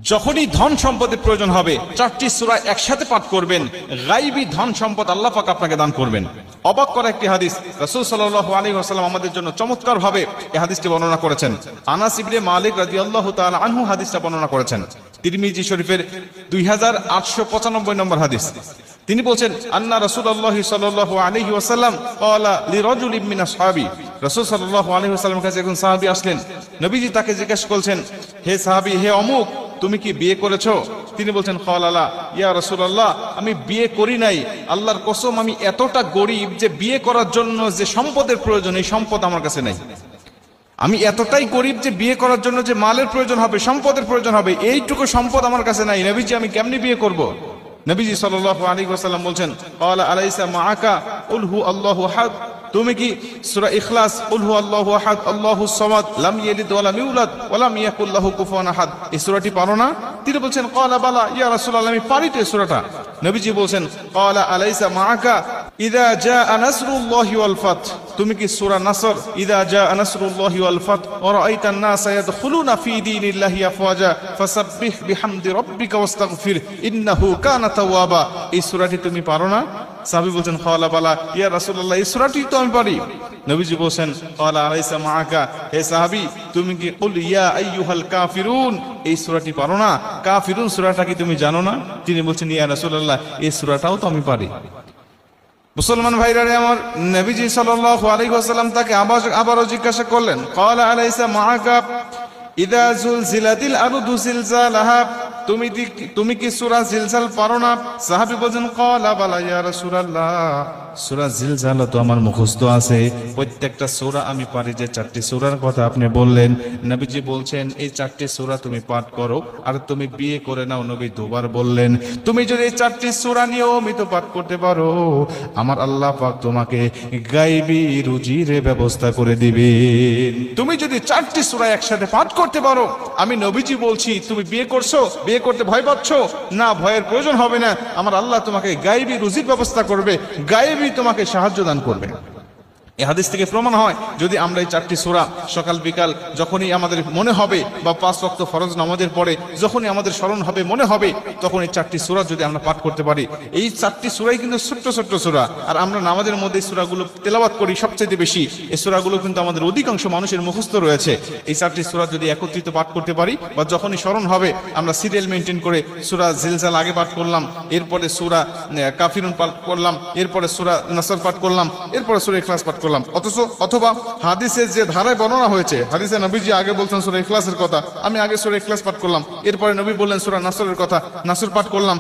যখনই ধন সম্পদের প্রয়োজন হবে চারটি সূরা একসাথে পাঠ করবেন, গায়বী ধন সম্পদ আল্লাহ পাক আপনাকে দান করবেন। অবাক করা একটি হাদিস, রাসূল সাল্লাল্লাহু আলাইহি ওয়াসাল্লাম আমাদের জন্য চমৎকার ভাবে এই হাদিসটি বর্ণনা করেছেন। আনাস ইবনে মালিক রাদিয়াল্লাহু তাআলা আনহু হাদিসটা বর্ণনা করেছেন, তিরমিজি শরীফের 2895 নম্বর হাদিস। তিনি বলছেন, আন্না রাসূলুল্লাহ সাল্লাল্লাহু আলাইহি ওয়াসাল্লাম ক্বালা লিরাজুলিন মিন আসহাবি, রাসূল সাল্লাল্লাহু আলাইহি ওয়াসাল্লামের কাছে একজন সাহাবী আসলেন। নবীজি তাকে জিজ্ঞাসা করছেন, হে সাহাবী, হে অমুক, তুমি কি বিয়ে করেছো? তিনি বলছেন, ক্বালা ইয়া রাসূলুল্লাহ, আমি বিয়ে করি নাই। আল্লাহর কসম, আমি এতটা গরীব যে বিয়ে করার জন্য যে সম্পদের প্রয়োজন, এই সম্পদ আমার কাছে নাই। আমি এতটাই গরীব যে বিয়ে করার জন্য যে মালের প্রয়োজন হবে, সম্পদের প্রয়োজন হবে, এইটুকু সম্পদ আমার কাছে নাই। নবীজি, আমি কেমনে বিয়ে করব? নবীজি সাল্লাল্লাহু আলাইহি ওয়াসাল্লাম বলছেন, ক্বালা আলাইসা মাআকা কুল হু আল্লাহু আহাদ, তুমি কি সূরা ইখলাস কুল হু আল্লাহু আহাদ আল্লাহুস সামাদ লাম ইয়ালিদ ওয়া লাম ইউলাদ ওয়া লাম ইয়াকুল লাহু কুফুয়ান আহাদ, এই সূরাটি পারো না? তিনি বলছেন, ক্বালা বালা ইয়া রাসূলুল্লাহ, আমি পারি তো এই সূরাটা। নবীজি বলছেন, ক্বালা আলাইসা মাআকা ইযা জাআ নাসরুল্লাহি ওয়াল ফাত, তুমি কি সূরা নাসর ইযা জাআ নাসরুল্লাহি ওয়াল ফাত ওয়া রাআইতান নাসা ইয়াদখুলুনা ফি দীনিল্লাহি আফওয়াজা ফাসাব্বিহ বিহামদি রাব্বিকা ওয়াস্তাগফির ইন্নাহু কানা তাওয়াবা, এই সূরাটি তুমি পারো না? সাহাবী বলছেন, ক্বালা বালা ইয়া রাসূলুল্লাহ, এই সূরাটি তো আমি পারি। নবীজি বলছেন, ক্বালা আলাইসা মাআকা, হে সাহাবী, তুমি কি কুল ইয়া আইয়ুহাল কাফিরুন, এই সূরাটি পারো না? কাফিরুন সূরাটা কি তুমি জানো না? তিনি বলছেন, ইয়া রাসূলুল্লাহ, এই সূরাটাও তো আমি পারি। মুসলমান ভাইরা আমার, নবীজি সাল্লাল্লাহু আলাইহি ওয়াসাল্লাম তাকে আবারও জিজ্ঞাসা করলেন, ক্বালা আলাইসা মাআকা ইযা যুলজিলাতিল আরদু জিলজালাহা, তুমি কি সূরা জিলজাল পারো না? সাহাবী বলেন, ক্বালা বালা ইয়া রাসূলুল্লাহ, সূরা জিলজাল তো আমার মুখস্থ আছে, প্রত্যেকটা সূরা আমি পারি। যে চারটি সূরার কথা আপনি বললেন, নবীজি বলছেন এই চারটি সূরা তুমি পাঠ করো আর তুমি বিয়ে করে নাও। নবী দুবার বললেন, তুমি যদি এই চারটি সূরা নিয়মিত পাঠ করতে পারো, আমার আল্লাহ পাক তোমাকে গায়বী রুজির ব্যবস্থা করে দিবেন। তুমি যদি চারটি সূরা একসাথে পাঠ করতে পারো, আমি নবীজি বলছি, তুমি বিয়ে করছো, বিয়ে করতে ভয় পাচ্ছ না, ভয়ের প্রয়োজন হবে না। আমার আল্লাহ তোমাকে গায়বী রুজির ব্যবস্থা করবে, গায়বী তোমাকে সাহায্য দান করবে। এই হাদিস থেকে প্রমাণ হয়, যদি আমরা এই চারটি সূরা সকাল বিকাল যখনই আমাদের মনে হবে, বা 5 ওয়াক্ত ফরজ নামাজের পরে যখনই আমাদের স্মরণ হবে, মনে হবে, তখন এই চারটি সূরা যদি আমরা পাঠ করতে পারি, এই চারটি সূরাই কিন্তু ছোট্ট ছোট্ট সূরা, আর আমরা নামাজের মধ্যে এই সূরাগুলো তেলাওয়াত করি সবচেয়ে বেশি। এই সূরাগুলো কিন্তু আমাদের অধিকাংশ মানুষের মুখস্থ রয়েছে। এই চারটি সূরা যদি একত্রিত পাঠ করতে পারি, বা যখনই স্মরণ হবে, আমরা সিরিয়াল মেনটেন করে সূরা জিলজাল আগে পাঠ করলাম, এরপরে সূরা কাফিরুন পাঠ করলাম, এরপরে সূরা নাসর পাঠ করলাম, এরপরে সূরা ইখলাস পাঠ করলাম। অথবা হাদিসের যে ধারায় বর্ণনা হয়েছে, হাদিসে নবীজি আগে বলছেন সূরা ইখলাসের কথা, আমি আগে সূরা ইখলাস পাঠ করলাম, এরপরে নবী বললেন সূরা নাসরের কথা, নাসর পাঠ করলাম।